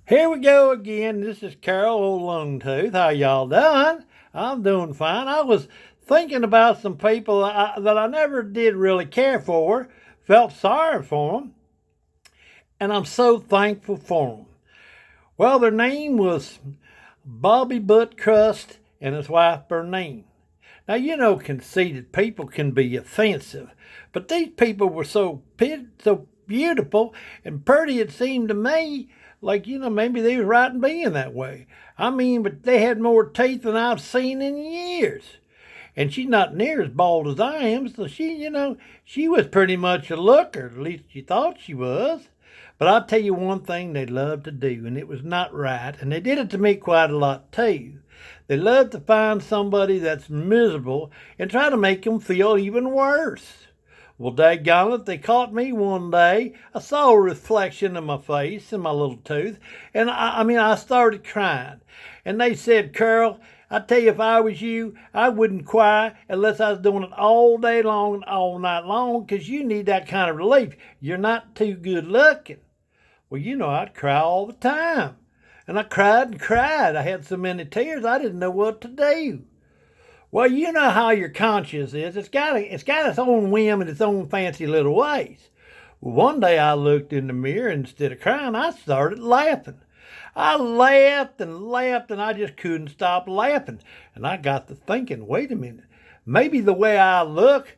Here we go again. This is Carol Old Longtooth. How y'all doing? I'm doing fine. I was thinking about some people that I never did really care for, felt sorry for them, and I'm so thankful for them. Well, their name was Bobby Buttcrust and his wife Bernine. Now, conceited people can be offensive, but these people were so beautiful and pretty, it seemed to me like, maybe they was right in being that way. I mean, but they had more teeth than I've seen in years. And she's not near as bald as I am, so she was pretty much a looker. At least she thought she was. But I'll tell you one thing they loved to do, and it was not right, and they did it to me quite a lot too. They love to find somebody that's miserable and try to make them feel even worse. Well, daggone it, they caught me one day. I saw a reflection of my face in my little tooth, and I started crying. And they said, Carol, I tell you, if I was you, I wouldn't cry unless I was doing it all day long and all night long, because you need that kind of relief. You're not too good looking. Well, I'd cry all the time. And I cried and cried. I had so many tears I didn't know what to do. Well, you know how your conscience is. It's got its own whim and its own fancy little ways. Well, one day I looked in the mirror and instead of crying, I started laughing. I laughed and laughed and I just couldn't stop laughing. And I got to thinking, wait a minute, maybe the way I look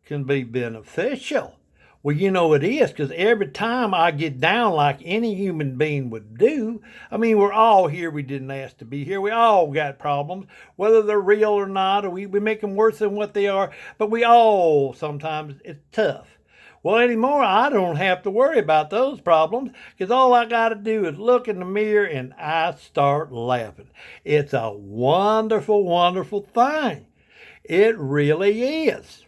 can be beneficial. Well, it is, because every time I get down like any human being would do, we're all here. We didn't ask to be here. We all got problems, whether they're real or not, or we make them worse than what they are. But we all, sometimes, it's tough. Well, anymore, I don't have to worry about those problems, because all I got to do is look in the mirror and I start laughing. It's a wonderful, wonderful thing. It really is.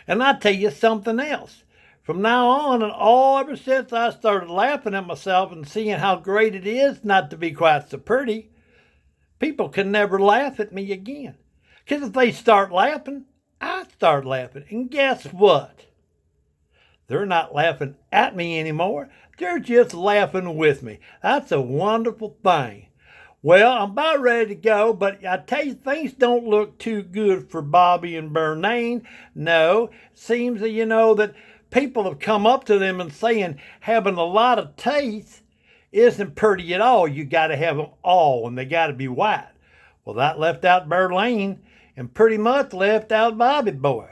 And I tell you something else. From now on, and all ever since I started laughing at myself and seeing how great it is not to be quite so pretty, people can never laugh at me again. Because if they start laughing, I start laughing. And guess what? They're not laughing at me anymore. They're just laughing with me. That's a wonderful thing. Well, I'm about ready to go, but I tell you, things don't look too good for Bobby and Bernine. No, it seems that people have come up to them and saying having a lot of teeth isn't pretty at all. You got to have them all, and they got to be white. Well, that left out Bernine and pretty much left out Bobby boy.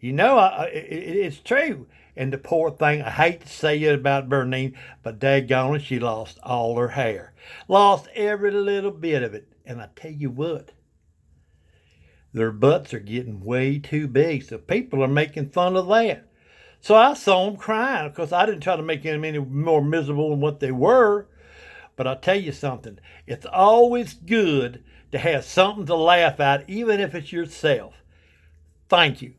It's true. And the poor thing, I hate to say it about Bernine, but daggone it, she lost all her hair. Lost every little bit of it. And I tell you what, their butts are getting way too big, so people are making fun of that. So I saw them crying. Of course, I didn't try to make them any more miserable than what they were. But I'll tell you something. It's always good to have something to laugh at, even if it's yourself. Thank you.